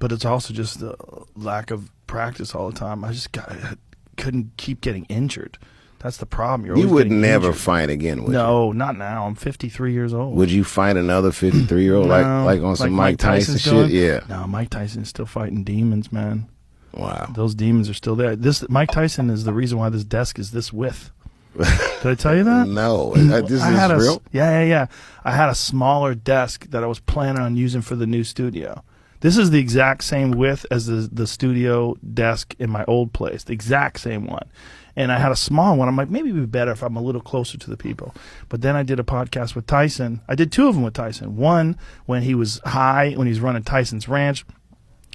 but it's also just the lack of practice all the time. I couldn't keep getting injured. That's the problem. You would never fight again, would you? No, not now. I'm 53 years old. Would you fight another 53-year-old No, like on some Mike Tyson shit? doing? Yeah. No, Mike Tyson's still fighting demons, man. Wow. Those demons are still there. Mike Tyson is the reason why this desk is this width. Did I tell you that? No. This is real? Yeah. I had a smaller desk that I was planning on using for the new studio. This is the exact same width as the studio desk in my old place, the exact same one. And I had a small one. I'm like, maybe it'd be better if I'm a little closer to the people. But then I did a podcast with Tyson. I did 2 of them with Tyson. One, when he was high, when he was running Tyson's Ranch.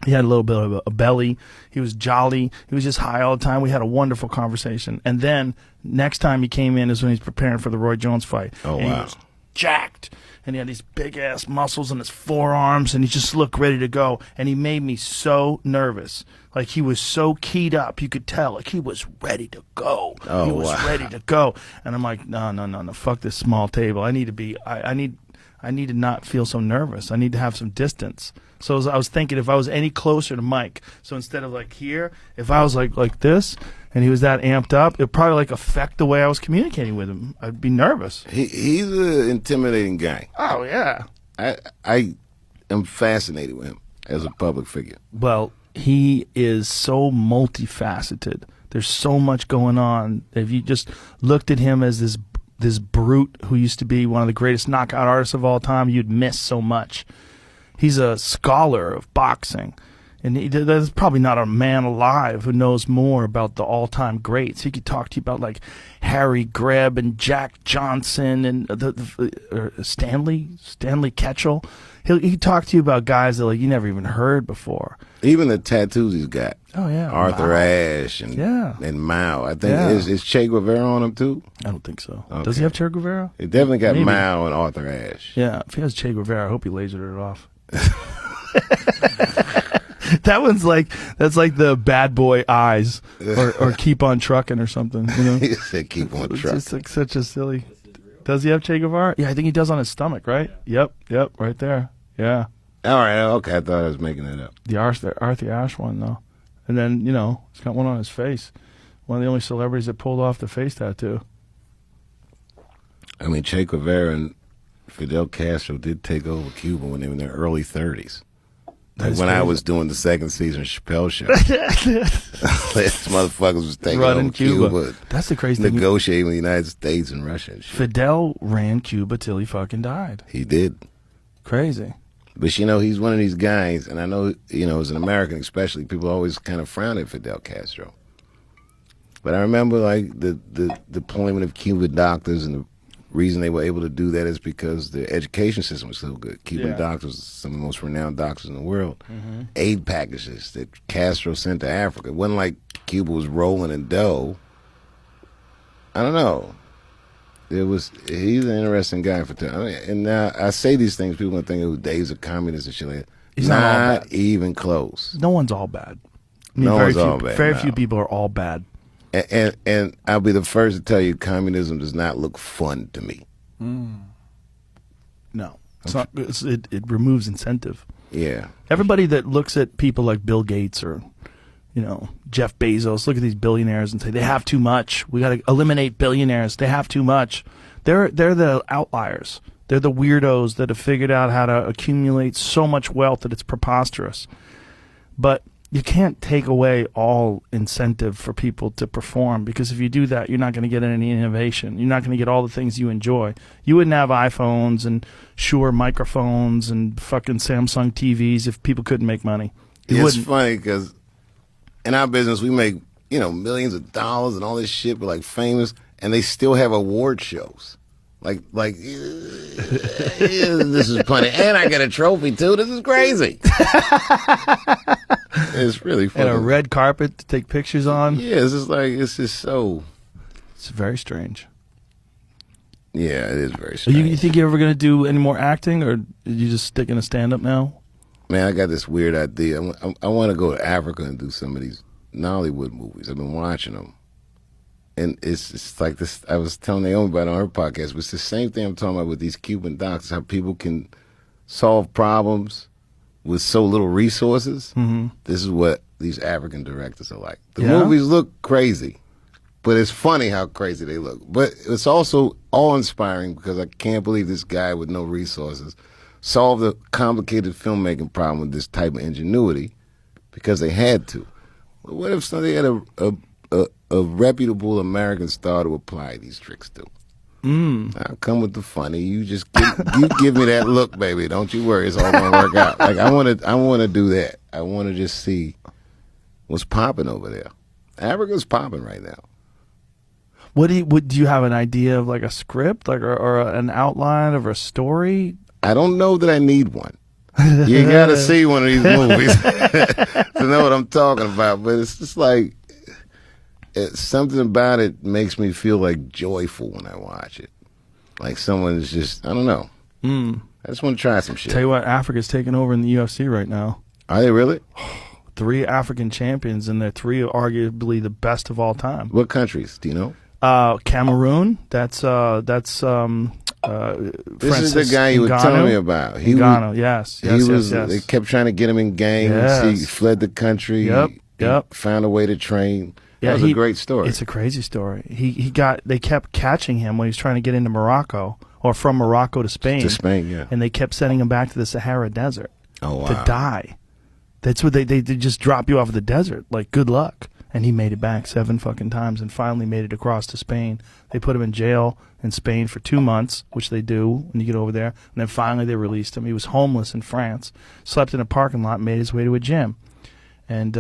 He had a little bit of a belly. He was jolly. He was just high all the time. We had a wonderful conversation. And then next time he came in is when he's preparing for the Roy Jones fight. Oh, and wow. He was jacked. And he had these big-ass muscles in his forearms, and he just looked ready to go. And he made me so nervous. Like, he was so keyed up. You could tell. Like, he was ready to go. Oh, he was wow. ready to go. And I'm like, no. Fuck this small table. I need to be – I need to not feel so nervous. I need to have some distance. So I was thinking if I was any closer to Mike, so instead of like here, if I was like this and he was that amped up, it'd probably like affect the way I was communicating with him. I'd be nervous. He's an intimidating guy. Oh, yeah. I am fascinated with him as a public figure. Well, he is so multifaceted. There's so much going on. If you just looked at him as this brute who used to be one of the greatest knockout artists of all time, you'd miss so much. He's a scholar of boxing, and there's probably not a man alive who knows more about the all-time greats. He could talk to you about like Harry Greb and Jack Johnson and Stanley Ketchel. He'd talk to you about guys that like you never even heard before. Even the tattoos he's got. Oh yeah, Arthur Mao. Ashe and Mao. I think is Che Guevara on him too. I don't think so. Okay. Does he have Che Guevara? He definitely got Maybe. Mao and Arthur Ashe. Yeah, if he has Che Guevara, I hope he lasered it off. That's like the bad boy eyes or keep on trucking or something. You know? He said keep on It's trucking. just like such a silly. Does he have Che Guevara? Yeah, I think he does on his stomach, right? Yep, right there. Yeah. All right, okay, I thought I was making that up. The Arthur Ashe one though, and then he's got one on his face. One of the only celebrities that pulled off the face tattoo. I mean, Che Guevara and Fidel Castro did take over Cuba when they were in their early 30s. Like when I was doing the second season of Chapelle show. These motherfuckers was taking Running over Cuba. That's the crazy thing. Negotiating with the United States and Russia and shit. Fidel ran Cuba till he fucking died. He did. Crazy. But, he's one of these guys, and I know, as an American especially, people always kind of frown at Fidel Castro. But I remember, like, the deployment of Cuban doctors, and the reason they were able to do that is because the education system was so good. Cuban doctors, some of the most renowned doctors in the world. Mm-hmm. Aid packages that Castro sent to Africa. It wasn't like Cuba was rolling in dough. I don't know. He's an interesting guy for time. And now I say these things, people are thinking, days of communists and shit like that. He's not all bad. Even close. No one's all bad. No one's all bad. Very few people are all bad. And I'll be the first to tell you, communism does not look fun to me. No, it's not. It removes incentive. Yeah. Everybody that looks at people like Bill Gates or Jeff Bezos, look at these billionaires and say they have too much. We got to eliminate billionaires. They have too much. They're the outliers. They're the weirdos that have figured out how to accumulate so much wealth that it's preposterous. But you can't take away all incentive for people to perform, because if you do that, you're not going to get any innovation. You're not going to get all the things you enjoy. You wouldn't have iPhones and Shure microphones and fucking Samsung TVs if people couldn't make money. It's funny because in our business, we make, millions of dollars and all this shit. We're like famous, and they still have award shows. Like, this is funny. And I get a trophy, too. This is crazy. It's really funny. And a red carpet to take pictures on. Yeah, it's just so. It's very strange. Yeah, it is very strange. You think you're ever going to do any more acting, or you just sticking to stand-up now? Man, I got this weird idea. I want to go to Africa and do some of these Nollywood movies. I've been watching them. And it's like this. I was telling Naomi about it on her podcast, but it's the same thing I'm talking about with these Cuban doctors, how people can solve problems with so little resources, Mm-hmm. this is what these African directors are like. The Yeah? movies look crazy, but it's funny how crazy they look. But it's also awe-inspiring because I can't believe this guy with no resources solved a complicated filmmaking problem with this type of ingenuity because they had to. But what if somebody had a reputable American star to apply these tricks to? I'll come with the funny. You just give me that look, baby. Don't you worry. It's all gonna work out. Like I want to do that. I want to just see what's popping over there. Africa's popping right now. Do you have an idea of like a script, like or an outline of a story? I don't know that I need one. You got to see one of these movies to know what I'm talking about. But it's just like something about it makes me feel like joyful when I watch it. Like someone's just, I don't know. I just want to try some shit. Tell you what, Africa's taking over in the UFC right now. Are they really? 3 African champions, and they're 3 arguably the best of all time. What countries? Do you know? Cameroon. That's This Francis is the guy you were Ngannou. telling me about. Ngannou, yes. They kept trying to get him in gangs. Yes. He fled the country. Yep. He found a way to train. That was a great story. It's a crazy story. They kept catching him when he was trying to get into Morocco, or from Morocco to Spain. To Spain, yeah. And they kept sending him back to the Sahara Desert Oh, wow. to die. That's what they just drop you off of the desert. Like, good luck. And he made it back 7 fucking times and finally made it across to Spain. They put him in jail in Spain for 2 months, which they do when you get over there. And then finally they released him. He was homeless in France, slept in a parking lot, made his way to a gym. And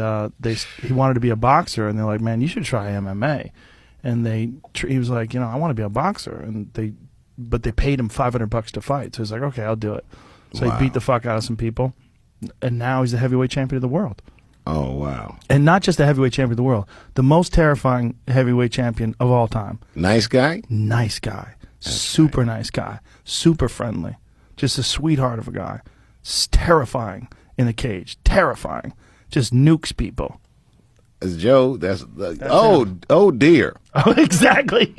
he wanted to be a boxer, and they're like, man, you should try MMA. And he was like, I want to be a boxer. But they paid him $500 to fight. So he's like, okay, I'll do it. So Wow. he beat the fuck out of some people. And now he's the heavyweight champion of the world. Oh, wow. And not just the heavyweight champion of the world, the most terrifying heavyweight champion of all time. Nice guy? Nice guy. Super nice guy. Super friendly. Just a sweetheart of a guy. Terrifying in a cage. Terrifying. Just nukes people. As Joe, that's oh dear. Oh, exactly.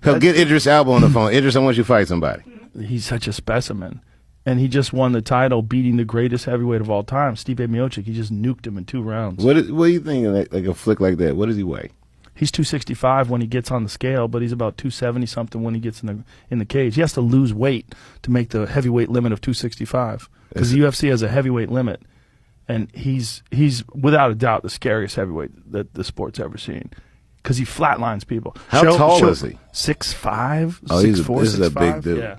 Get Idris Elba on the phone. Idris, I want you to fight somebody. He's such a specimen. And he just won the title beating the greatest heavyweight of all time, Stipe Miocic. He just nuked him in 2 rounds. What do you think of like a flick like that? What does he weigh? He's 265 when he gets on the scale, but he's about 270 something when he gets in the cage. He has to lose weight to make the heavyweight limit of 265 because the UFC has a heavyweight limit, and he's without a doubt the scariest heavyweight that the sport's ever seen because he flatlines people. How tall is he? 6'5", Oh, 6'4", this is a big 6'5". dude. Yeah.